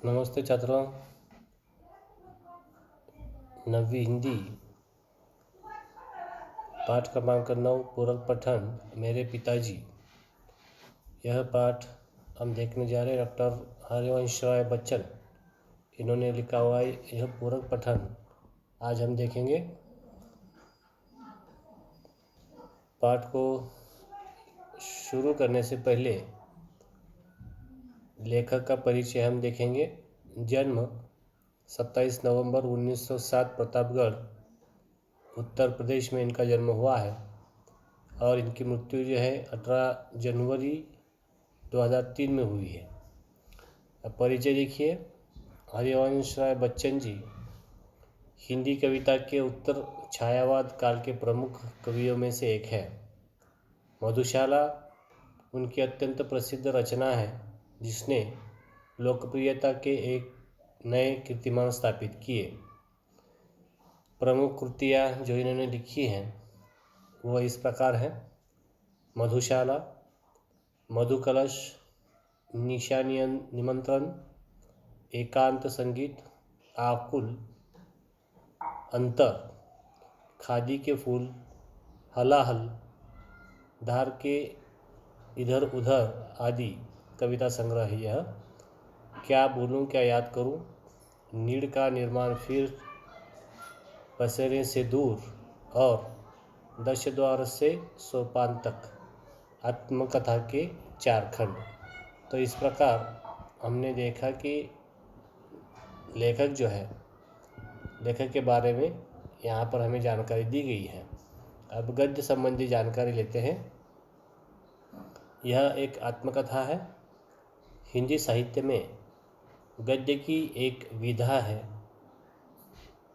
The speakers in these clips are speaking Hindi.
नमस्ते छात्रों। नवी हिंदी पाठ क्रमांक 9 पूरक पठन मेरे पिताजी। यह पाठ हम देखने जा रहे हैं। डॉक्टर हरिवंश राय बच्चन इन्होंने लिखा हुआ है यह पूरक पठन आज हम देखेंगे। पाठ को शुरू करने से पहले लेखक का परिचय हम देखेंगे। जन्म 27 नवंबर 1907 प्रतापगढ़ उत्तर प्रदेश में इनका जन्म हुआ है और इनकी मृत्यु जो है 18 जनवरी 2003 में हुई है। अब परिचय देखिए। हरिवंश राय बच्चन जी हिंदी कविता के उत्तर छायावाद काल के प्रमुख कवियों में से एक है। मधुशाला उनकी अत्यंत प्रसिद्ध रचना है जिसने लोकप्रियता के एक नए कीर्तिमान स्थापित किए। प्रमुख कृतियाँ जो इन्होंने लिखी हैं वह इस प्रकार हैं: मधुशाला, मधुकलश, निशा निमंत्रण, एकांत संगीत, आकुल, अंतर, खादी के फूल, हलाहल, धार के इधर उधर आदि कविता संग्रह है यह। क्या बोलूं क्या याद करूं, नीड़ का निर्माण, फिर पसेरे से दूर और 10 द्वार से सोपान तक, आत्मकथा के 4 खंड। तो इस प्रकार हमने देखा कि लेखक जो है, लेखक के बारे में यहाँ पर हमें जानकारी दी गई है। अब गद्य संबंधी जानकारी लेते हैं। यह एक आत्मकथा है। हिंदी साहित्य में गद्य की एक विधा है।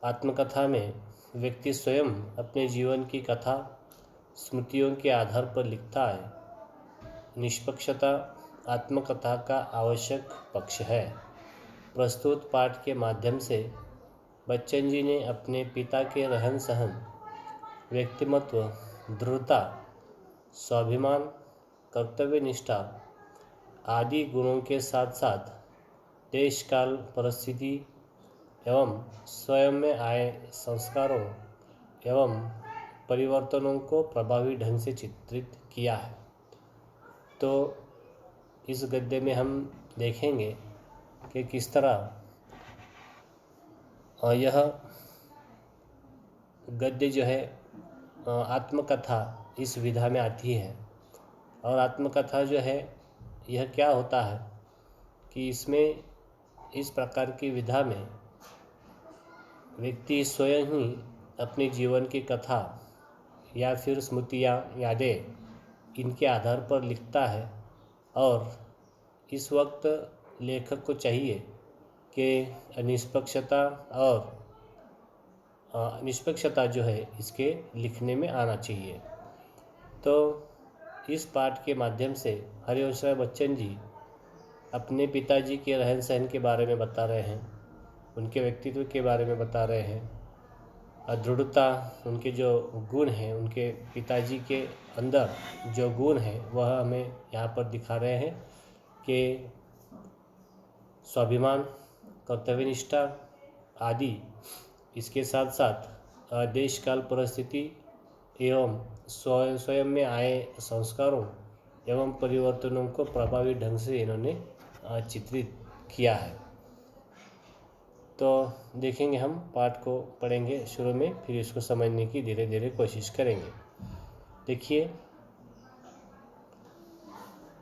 आत्मकथा में व्यक्ति स्वयं अपने जीवन की कथा स्मृतियों के आधार पर लिखता है। निष्पक्षता आत्मकथा का आवश्यक पक्ष है। प्रस्तुत पाठ के माध्यम से बच्चन जी ने अपने पिता के रहन सहन, व्यक्तिमत्व, दृढ़ता, स्वाभिमान, कर्तव्य निष्ठा आदि गुणों के साथ साथ देश काल परिस्थिति एवं स्वयं में आए संस्कारों एवं परिवर्तनों को प्रभावी ढंग से चित्रित किया है। तो इस गद्य में हम देखेंगे कि किस तरह यह गद्य जो है आत्मकथा इस विधा में आती है। और आत्मकथा जो है यह क्या होता है कि इसमें इस प्रकार की विधा में व्यक्ति स्वयं ही अपने जीवन की कथा या फिर स्मृतियाँ, यादें इनके आधार पर लिखता है। और इस वक्त लेखक को चाहिए कि निष्पक्षता जो है इसके लिखने में आना चाहिए। तो इस पाठ के माध्यम से हरिवंश राय बच्चन जी अपने पिताजी के रहन सहन के बारे में बता रहे हैं, उनके व्यक्तित्व के बारे में बता रहे हैं। दृढ़ता, उनके जो गुण हैं, उनके पिताजी के अंदर जो गुण हैं वह हमें यहाँ पर दिखा रहे हैं कि स्वाभिमान, कर्तव्यनिष्ठा आदि, इसके साथ साथ देश काल परिस्थिति एवं स्वयं में आए संस्कारों एवं परिवर्तनों को प्रभावी ढंग से इन्होंने चित्रित किया है। तो देखेंगे, हम पाठ को पढ़ेंगे शुरू में, फिर इसको समझने की धीरे धीरे कोशिश करेंगे। देखिए,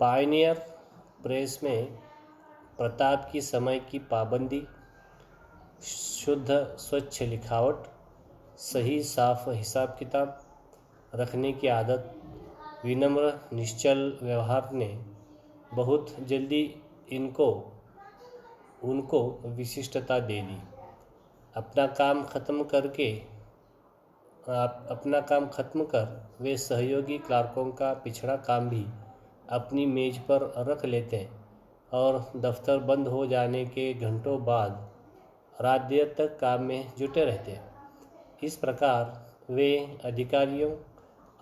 पायनियर प्रेस में प्रताप की समय की पाबंदी, शुद्ध स्वच्छ लिखावट, सही साफ हिसाब किताब रखने की आदत, विनम्र निश्चल व्यवहार ने बहुत जल्दी उनको विशिष्टता दे दी। अपना काम खत्म कर वे सहयोगी क्लार्कों का पिछड़ा काम भी अपनी मेज पर रख लेते और दफ्तर बंद हो जाने के घंटों बाद रात देर तक काम में जुटे रहते। इस प्रकार वे अधिकारियों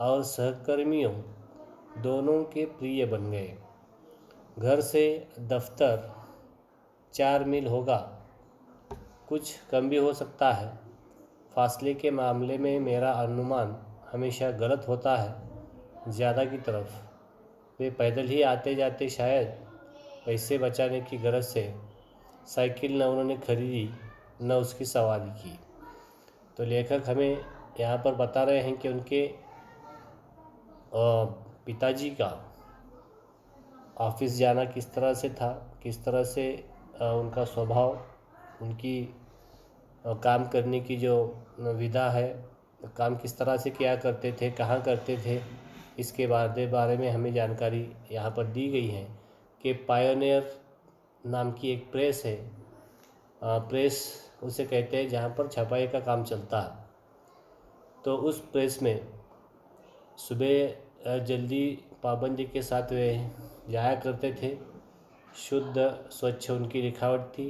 और सहकर्मियों दोनों के प्रिय बन गए। घर से दफ्तर 4 मील होगा, कुछ कम भी हो सकता है। फासले के मामले में मेरा अनुमान हमेशा गलत होता है, ज़्यादा की तरफ। वे पैदल ही आते जाते, शायद पैसे बचाने की गरज से। साइकिल न उन्होंने खरीदी, न उसकी सवारी की। तो लेखक हमें यहाँ पर बता रहे हैं कि उनके पिताजी का ऑफिस जाना किस तरह से था, किस तरह से उनका स्वभाव, उनकी काम करने की जो विधा है, काम किस तरह से किया करते थे, कहाँ करते थे, इसके बारे में हमें जानकारी यहाँ पर दी गई है कि पायोनियर नाम की एक प्रेस है। प्रेस उसे कहते हैं जहाँ पर छपाई का काम चलता है। तो उस प्रेस में सुबह जल्दी पाबंदी के साथ वे जाया करते थे। शुद्ध स्वच्छ उनकी लिखावट थी।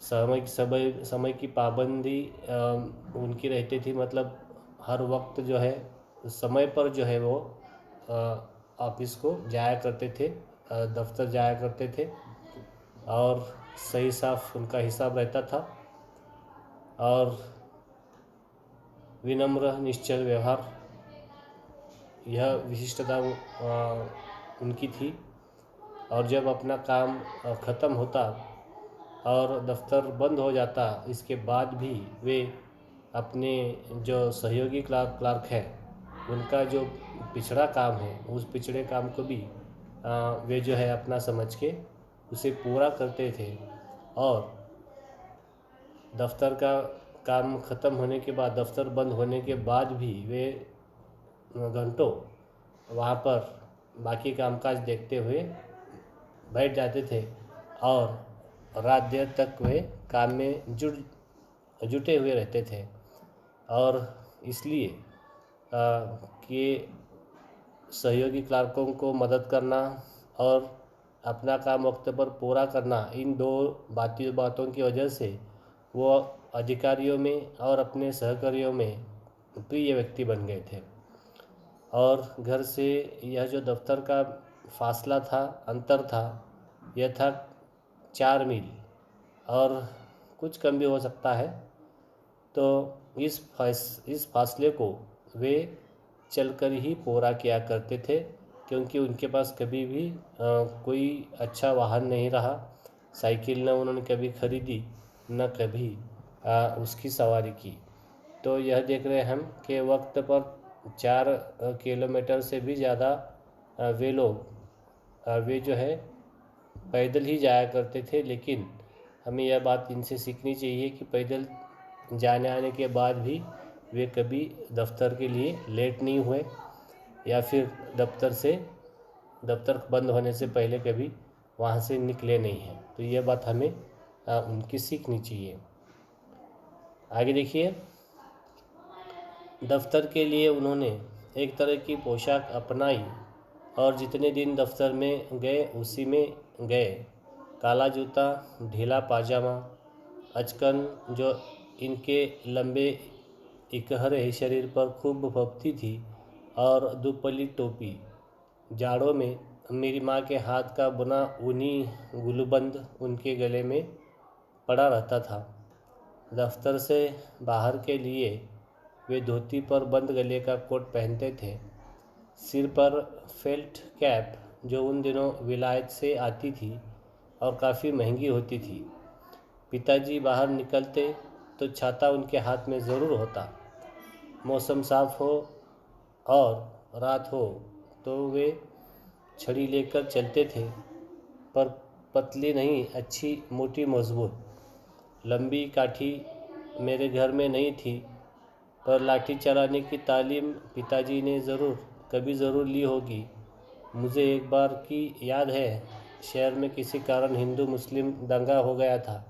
समय की पाबंदी उनकी रहती थी, मतलब हर वक्त जो है समय पर जो है वो ऑफिस को जाया करते थे, दफ्तर जाया करते थे, और सही साफ उनका हिसाब रहता था, और विनम्र निश्चल व्यवहार, यह विशिष्टता उनकी थी। और जब अपना काम ख़त्म होता और दफ्तर बंद हो जाता, इसके बाद भी वे अपने जो सहयोगी क्लार्क है, उनका जो पिछड़ा काम है, उस पिछड़े काम को भी वे जो है अपना समझ के उसे पूरा करते थे। और दफ्तर का काम ख़त्म होने के बाद, दफ्तर बंद होने के बाद भी वे घंटों वहाँ पर बाकी कामकाज देखते हुए बैठ जाते थे, और रात देर तक वे काम में जुटे हुए रहते थे। और इसलिए कि सहयोगी क्लार्कों को मदद करना और अपना काम वक्त पर पूरा करना, इन दो बातों की वजह से वो अधिकारियों में और अपने सहकर्मियों में प्रिय व्यक्ति बन गए थे। और घर से यह जो दफ्तर का फासला था, अंतर था, यह था 4 मील, और कुछ कम भी हो सकता है। तो इस फासले को वे चलकर ही पूरा किया करते थे, क्योंकि उनके पास कभी भी कोई अच्छा वाहन नहीं रहा। साइकिल न उन्होंने कभी खरीदी, न कभी उसकी सवारी की। तो यह देख रहे हैं हम कि वक्त पर 4 किलोमीटर से भी ज़्यादा वे जो है पैदल ही जाया करते थे। लेकिन हमें यह बात इनसे सीखनी चाहिए कि पैदल जाने आने के बाद भी वे कभी दफ्तर के लिए लेट नहीं हुए, या फिर दफ्तर बंद होने से पहले कभी वहाँ से निकले नहीं हैं। तो यह बात हमें उनकी सीखनी चाहिए। आगे देखिए, दफ्तर के लिए उन्होंने एक तरह की पोशाक अपनाई, और जितने दिन दफ्तर में गए उसी में गए। काला जूता, ढीला पाजामा, अचकन जो इनके लंबे इकहरे शरीर पर खूब फबती थी, और दुपल्ली टोपी। जाड़ों में मेरी माँ के हाथ का बुना ऊनी गुलबंद उनके गले में पड़ा रहता था। दफ्तर से बाहर के लिए वे धोती पर बंद गले का कोट पहनते थे। सिर पर फेल्ट कैप, जो उन दिनों विलायत से आती थी और काफ़ी महंगी होती थी। पिताजी बाहर निकलते तो छाता उनके हाथ में ज़रूर होता। मौसम साफ हो और रात हो तो वे छड़ी लेकर चलते थे, पर पतली नहीं, अच्छी मोटी मजबूत। लंबी काठी मेरे घर में नहीं थी, पर लाठी चलाने की तालीम पिताजी ने कभी ज़रूर ली होगी। मुझे एक बार की याद है, शहर में किसी कारण हिंदू मुस्लिम दंगा हो गया था।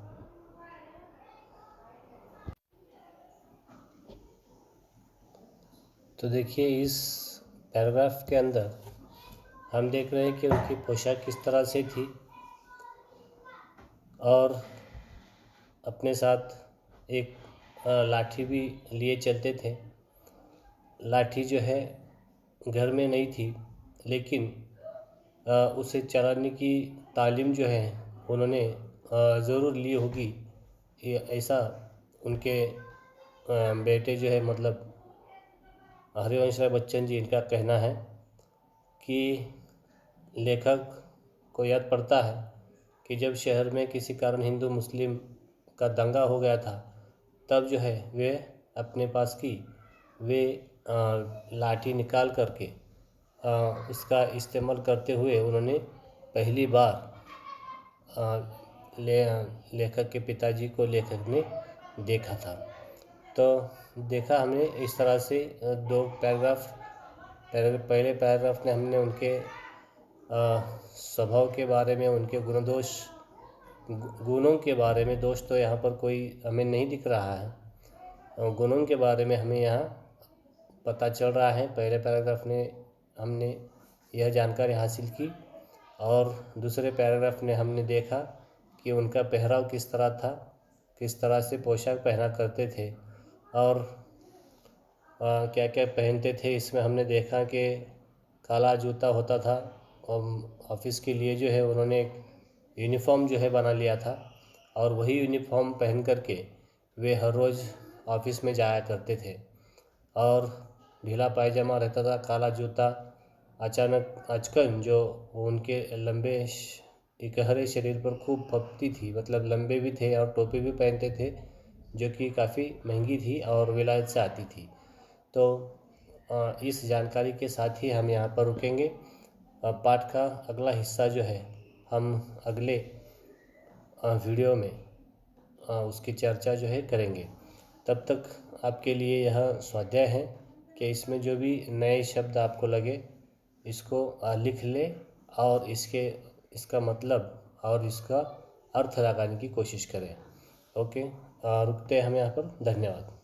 तो देखिए, इस पैराग्राफ के अंदर हम देख रहे हैं कि उनकी पोशाक किस तरह से थी, और अपने साथ एक लाठी भी लिए चलते थे। लाठी जो है घर में नहीं थी, लेकिन उसे चलाने की तालीम जो है उन्होंने ज़रूर ली होगी। ये ऐसा उनके बेटे जो है मतलब हरिवंश राय बच्चन जी, इनका कहना है कि लेखक को याद पड़ता है कि जब शहर में किसी कारण हिंदू मुस्लिम का दंगा हो गया था, तब जो है वे अपने पास की वे लाठी निकाल करके उसका इस्तेमाल करते हुए उन्होंने पहली बार लेखक के पिताजी को लेखक ने देखा था। तो देखा हमने इस तरह से दो पैराग्राफ, पहले पैराग्राफ में हमने उनके स्वभाव के बारे में, उनके गुणों के बारे में, दोष तो यहाँ पर कोई हमें नहीं दिख रहा है, गुणों के बारे में हमें यहाँ पता चल रहा है। पहले पैराग्राफ में हमने यह जानकारी हासिल की और दूसरे पैराग्राफ में हमने देखा कि उनका पहराव किस तरह था, किस तरह से पोशाक पहना करते थे और क्या क्या पहनते थे। इसमें हमने देखा कि काला जूता होता था और ऑफिस के लिए जो है उन्होंने एक यूनिफॉर्म जो है बना लिया था और वही यूनिफॉर्म पहन करके वे हर रोज़ ऑफिस में जाया करते थे और ढीला पायजामा रहता था, काला जूता। अचानक अचकन जो उनके लंबे इकहरे शरीर पर खूब फपती थी, मतलब लंबे भी थे और टोपी भी पहनते थे जो कि काफ़ी महंगी थी और विलायत से आती थी। तो इस जानकारी के साथ ही हम यहाँ पर रुकेंगे। पाठ का अगला हिस्सा जो है हम अगले वीडियो में उसकी चर्चा जो है करेंगे। तब तक आपके लिए यह स्वाध्याय है कि इसमें जो भी नए शब्द आपको लगे इसको लिख लें और इसका मतलब और इसका अर्थ लगाने की कोशिश करें। ओके, रुकते हैं हम यहाँ पर। धन्यवाद।